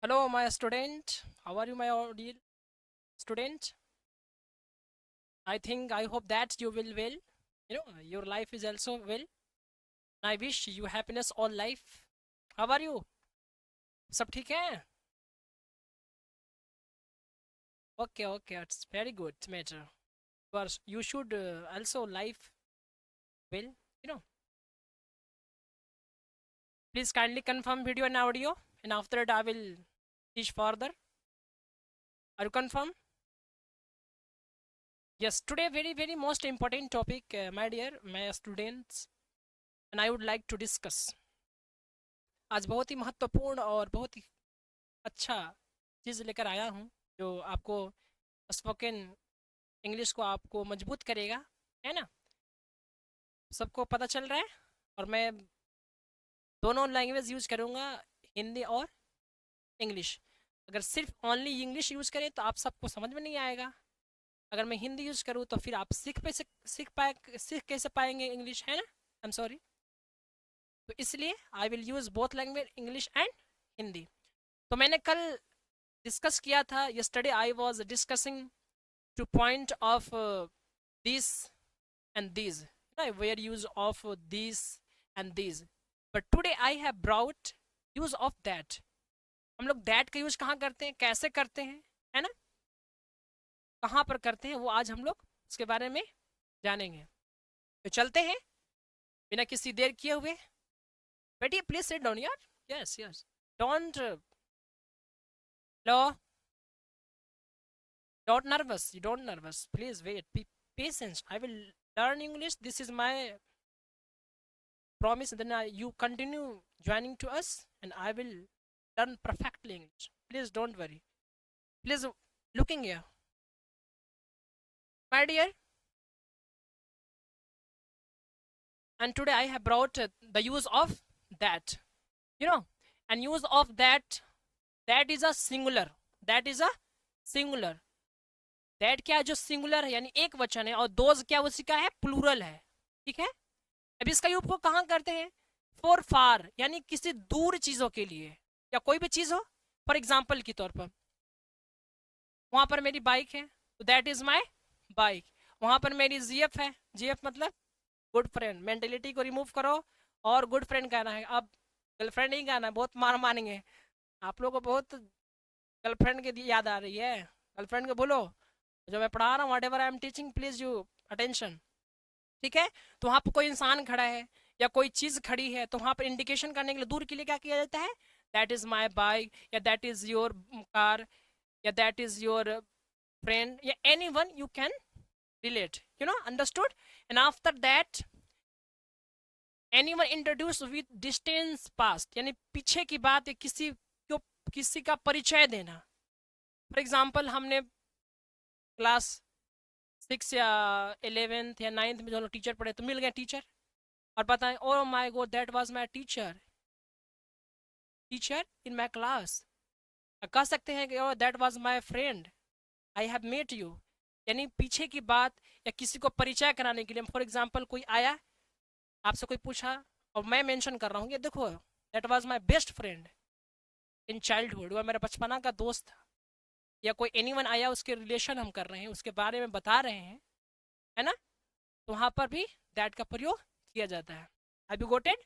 Hello, my student. How are you, my dear student? I hope that you will well. Your life is also well. I wish you happiness all life. How are you? सब ठीक है? Okay, okay. It's very good matter. You should also life well. You know. Please kindly confirm video and audio, and after that I will teach further. Are you confirm? Yes. Today very most important topic, my dear, my students, and I would like to discuss. आज बहुत ही महत्वपूर्ण और बहुत ही अच्छा चीज़ लेकर आया हूँ जो आपको स्पोकन इंग्लिश को आपको मजबूत करेगा, है ना? सबको पता चल रहा है। और मैं दोनों लैंग्वेज यूज़ करूँगा, हिंदी और इंग्लिश। अगर सिर्फ ओनली इंग्लिश यूज़ करें तो आप सबको समझ में नहीं आएगा। अगर मैं हिंदी यूज़ करूँ तो फिर आप सीख कैसे पाएंगे इंग्लिश, है ना? I am sorry. तो इसलिए I will use both language, English and Hindi. तो मैंने कल डिस्कस किया था, yesterday I was discussing to point of this and these, where use of this and these, but today I have brought use of that. हम लोग that का use कहाँ करते हैं, कैसे करते हैं, है ना? कहाँ पर करते हैं वो आज हम लोग इसके बारे में जानेंगे। तो चलते हैं बिना किसी देर किए हुए। बेटी प्लीज सिट डाउन यार। Yes yes, don't low, don't nervous, please wait, be patient. I will learn English, this is my promise. Then you continue joining to us and I will learn perfectly English. Please don't worry. Please looking here, my dear. And today I have brought the use of that, you know and use of that is a singular, that is a singular, that क्या है, जो singular है यानी एक वचन है, और those क्या उसी का है, प्लूरल है। ठीक है। अब इसका यूज को कहाँ करते हैं, फॉर फार यानी किसी दूर चीजों के लिए, या कोई भी चीज हो। फॉर एग्जाम्पल के तौर पर वहां पर मेरी बाइक है तो दैट इज माई बाइक। वहां पर मेरी जीएफ है, जीएफ मतलब गुड फ्रेंड। मेंटेलिटी को रिमूव करो और गुड फ्रेंड कहना है। अब गर्लफ्रेंड नहीं कहना है, बहुत मार मानेंगे आप लोगों को। बहुत गर्लफ्रेंड की याद आ रही है, गर्लफ्रेंड को बोलो जो मैं पढ़ा रहा हूँ, what ever I am teaching, please you attention. ठीक है। तो वहां पर कोई इंसान खड़ा है या कोई चीज खड़ी है, तो वहां पर इंडिकेशन करने के लिए दूर के लिए क्या किया जाता है, दैट इज माई बाइक, या दैट इज योर कार, या दैट इज योर फ्रेंड, या any one you can relate, understood. And after that any one introduce with distance past, यानी पीछे की बात या किसी का परिचय देना। फॉर एग्जाम्पल हमने क्लास 6 या 11th या 9th में जो लोग टीचर पढ़े तो मिल गए टीचर, और बताएं oh my god that was my teacher in my class. कह सकते हैं कि oh that was my friend, I have met you, यानी पीछे की बात या किसी को परिचय कराने के लिए। फॉर एग्जाम्पल कोई आया, आपसे कोई पूछा और मैं मेंशन कर रहा हूँ, ये देखो that was my best friend in childhood, वह मेरा बचपना का दोस्त था। या कोई एनीवन आया, उसके रिलेशन हम कर रहे हैं, उसके बारे में बता रहे हैं, है ना? तो वहां पर भी दैट का प्रयोग किया जाता है। Have you got it?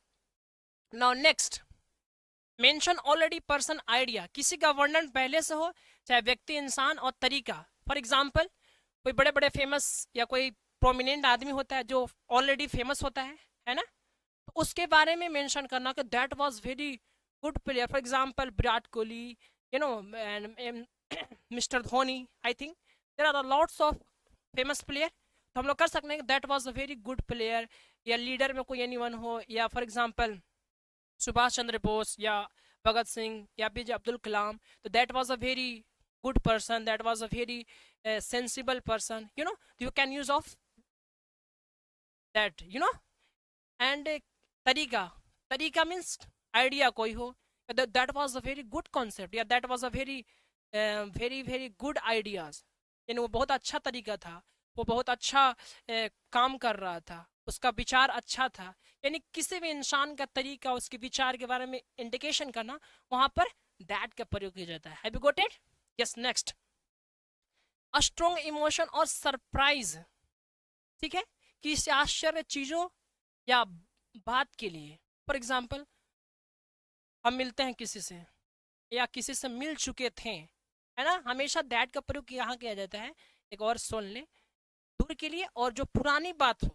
Now next, mention already person idea, किसी का वर्णन पहले से हो, चाहे व्यक्ति, इंसान और तरीका। फॉर एग्जाम्पल कोई बड़े बड़े फेमस या कोई प्रोमिनेंट आदमी होता है जो ऑलरेडी फेमस होता है ना? तो उसके बारे में मेंशन करना कि that was very good player. For example Virat Kohli, and mister Dhoni, I think there are lots of famous player. तो हम लोग कर सकते हैं कि that was a very good player. या लीडर में कोई एनीवन हो, या फॉर एग्जांपल सुभाष चंद्र बोस या भगत सिंह या पीजे अब्दुल कलाम, तो that was a very good person, that was a very sensible person, you can use of that, and तरीका मीन्स आइडिया कोई हो, that was a very good concept, या that was a very very good ideas, यानी वो बहुत अच्छा तरीका था, वो बहुत अच्छा काम कर रहा था, उसका विचार अच्छा था। यानी किसी भी इंसान का तरीका, उसके विचार के बारे में इंडिकेशन करना, वहाँ पर दैट का प्रयोग किया जाता है. Have you got it? Yes. Next, a strong emotion और सरप्राइज. ठीक है, किसी आश्चर्य चीजों या बात के लिए. फॉर एग्जाम्पल, हम मिलते हैं किसी से या किसी से मिल चुके थे, है ना, हमेशा दैट का प्रयोग यहाँ किया जाता है. एक और सुन ले, दूर के लिए और जो पुरानी बात हो,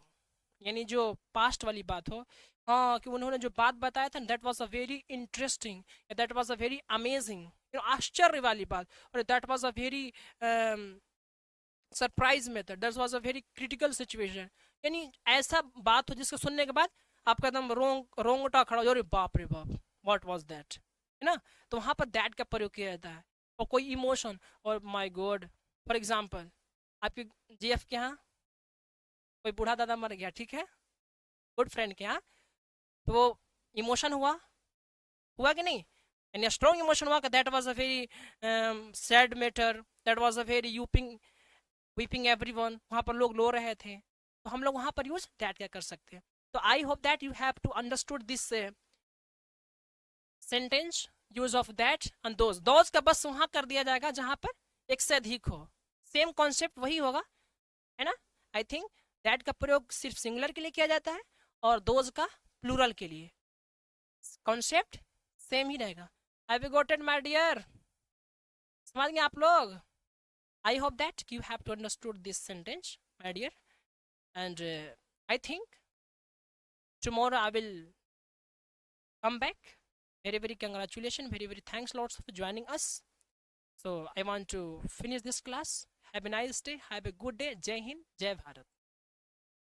यानी जो पास्ट वाली बात हो, हाँ, कि उन्होंने जो बात बताया था, that was a very interesting, that was a very amazing, आश्चर्य वाली बात, और that was a very surprise method, that was a very critical situation. यानी ऐसा बात हो जिसको सुनने के बाद आपका एकदम रोंगटा खड़ा हो जाए, अरे बाप रे बाप, व्हाट वाज दैट, है ना. तो वहां पर दैट का प्रयोग किया जाता है. और कोई इमोशन, और माय गॉड, फॉर एग्जांपल, आपके जीएफ के यहाँ कोई बूढ़ा दादा मर गया, ठीक है, गुड फ्रेंड के यहाँ, तो वो इमोशन हुआ, हुआ कि नहीं, एंड स्ट्रॉन्ग इमोशन हुआ कि that was a very sad matter, that was a very weeping everyone, वहाँ पर लोग लो रहे थे, तो हम लोग वहाँ पर यूज दैट क्या कर सकते हैं. तो I hope that you have to understood this sentence, use of that and those का बस वहाँ कर दिया जाएगा जहाँ पर एक से अधिक हो. सेम कॉन्सेप्ट वही होगा, है ना. आई थिंक दैट का प्रयोग सिर्फ सिंगुलर के लिए किया जाता है और दोज का प्लूरल के लिए. कॉन्सेप्ट सेम ही रहेगा. Have you got it my dear? समझ गए आप लोग? I hope that you have to understood this sentence, my dear. And I think tomorrow I will come back. Very, very congratulations. Very, very thanks lots for joining us. So I want to finish this class. Have a nice day. Have a good day. Jai Hind. Jai Bharat.